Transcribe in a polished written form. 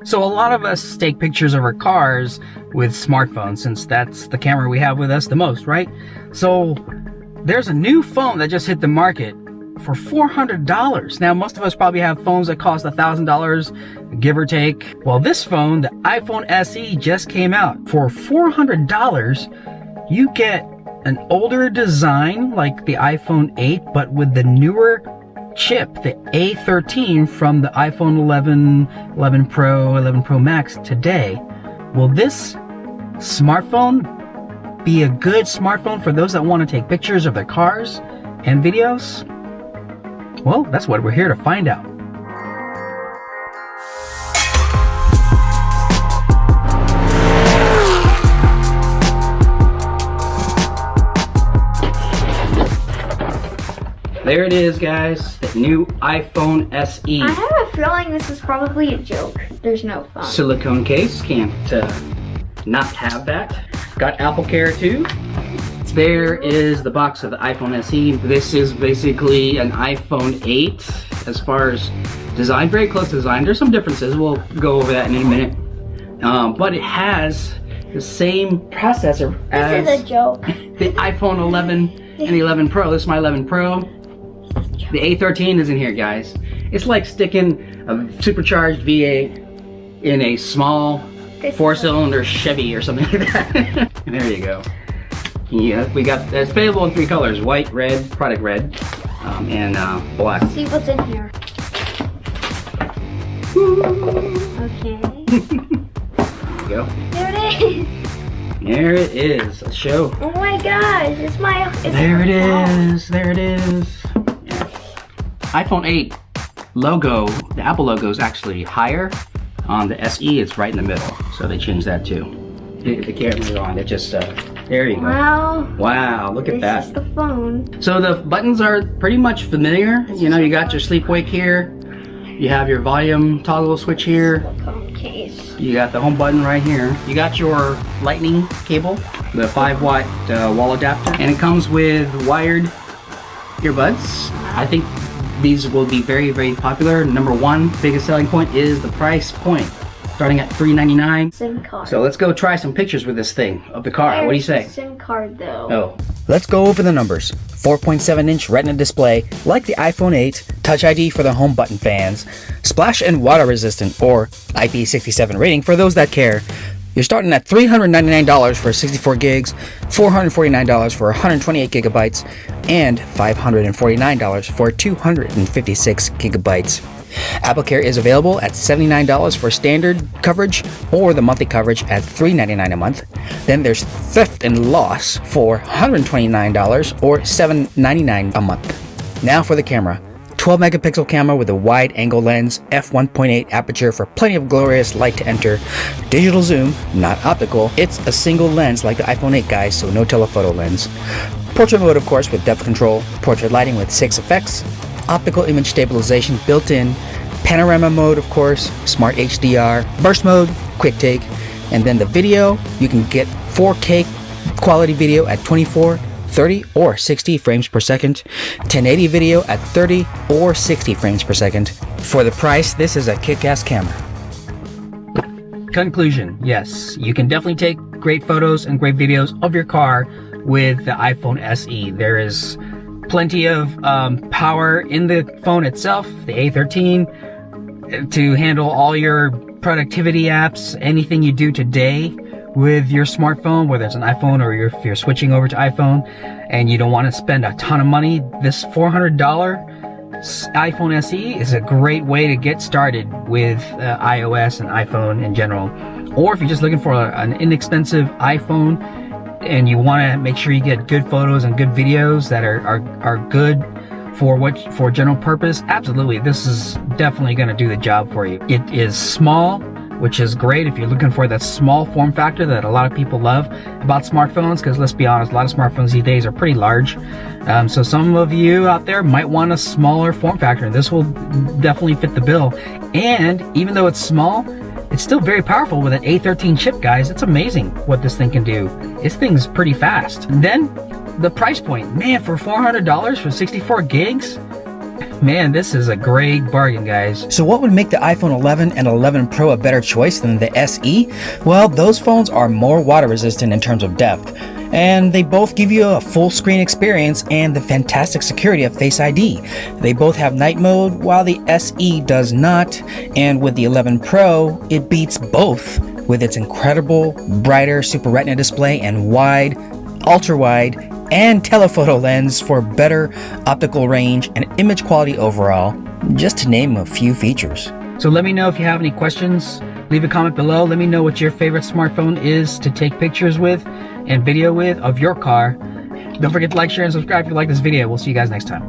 So a lot of us take pictures of our cars with smartphones since that's the camera we have with us the most, right? So there's a new phone that just hit the market for $400. Now, most of us probably have phones that cost $1,000, give or take. Well, this phone, the iPhone SE, just came out. For $400, you get an older design like the iPhone 8, but with the newer chip, the A13 from the iPhone 11, 11 Pro, 11 Pro Max today. Will this smartphone be a good smartphone for those that want to take pictures of their cars and videos? Well, that's what we're here to find out. There it is, guys, the new iPhone SE. I have a feeling this is probably a joke. There's no phone. Silicone case, can't not have that. Got Apple Care too. There is the box of the iPhone SE. This is basically an iPhone 8 as far as design, very close design. There's some differences, we'll go over that in a minute. But it has the same processor as this is a joke. The iPhone 11 and the 11 Pro. This is my 11 Pro. The A13 is in here, guys. It's like sticking a supercharged V8 in a small 4-cylinder Chevy or something like that. There you go. Yeah, we got, it's available in 3 colors: white, red, product red, and black. Let's see what's in here. Okay. There you go. There it is. There it is. Let's show. Oh my gosh, it's my. There it is. There it is. Yeah. iPhone 8 logo, the Apple logo is actually higher. On the SE, it's right in the middle. So they changed that too. The camera's on. It just, there you go. Wow. Wow, look at that. This is the phone. So the buttons are pretty much familiar. You know, you got your sleep wake here. You have your volume toggle switch here. Silicone case. You got the home button right here. You got your lightning cable, the 5-watt wall adapter. And it comes with wired earbuds. I think these will be very, very popular. Number one biggest selling point is the price point. Starting at $399. SIM card. So let's go try some pictures with this thing of the car. What do you say? SIM card though. Oh. Let's go over the numbers. 4.7-inch Retina display, like the iPhone 8, Touch ID for the home button fans, splash and water resistant or IP67 rating for those that care. You're starting at $399 for 64 gigs, $449 for 128 gigabytes, and $549 for 256 gigabytes. Apple Care is available at $79 for standard coverage or the monthly coverage at $399 a month. Then there's Theft and Loss for $129 or $799 a month. Now for the camera. 12 megapixel camera with a wide angle lens, f1.8 aperture for plenty of glorious light to enter, digital zoom, not optical. It's a single lens like the iPhone 8, guys, so no telephoto lens. Portrait mode, of course, with depth control, portrait lighting with 6 effects, optical image stabilization built in, panorama mode, of course, smart HDR, burst mode, quick take, and then the video, you can get 4K quality video at 24, 30 or 60 frames per second, 1080 video at 30 or 60 frames per second. For the price, this is a kick-ass camera. Conclusion, yes, you can definitely take great photos and great videos of your car with the iPhone SE. There is plenty of power in the phone itself, the A13, to handle all your productivity apps, anything you do today with your smartphone, whether it's an iPhone or if you're switching over to iPhone and you don't want to spend a ton of money. This $400 iPhone SE is a great way to get started with iOS and iPhone in general. Or if you're just looking for an inexpensive iPhone and you want to make sure you get good photos and good videos that are good for general purpose, absolutely, this is definitely going to do the job for you. It is small, which is great if you're looking for that small form factor that a lot of people love about smartphones, because let's be honest, a lot of smartphones these days are pretty large. So some of you out there might want a smaller form factor. This will definitely fit the bill. And even though it's small, it's still very powerful with an A13 chip, guys. It's amazing what this thing can do. This thing's pretty fast. And then the price point, man, for $400 for 64 gigs, Man, this is a great bargain, guys. So what would make the iPhone 11 and 11 Pro a better choice than the SE? Well, those phones are more water resistant in terms of depth, and they both give you a full screen experience and the fantastic security of Face ID. They both have night mode, while the SE does not, and with the 11 Pro, it beats both with its incredible, brighter Super Retina display and wide, ultra-wide, and telephoto lens for better optical range and image quality overall, just to name a few features. So let me know if you have any questions. Leave a comment below. Let me know what your favorite smartphone is to take pictures with and video with of your car. Don't forget to like, share, and subscribe if you like this video. We'll see you guys next time.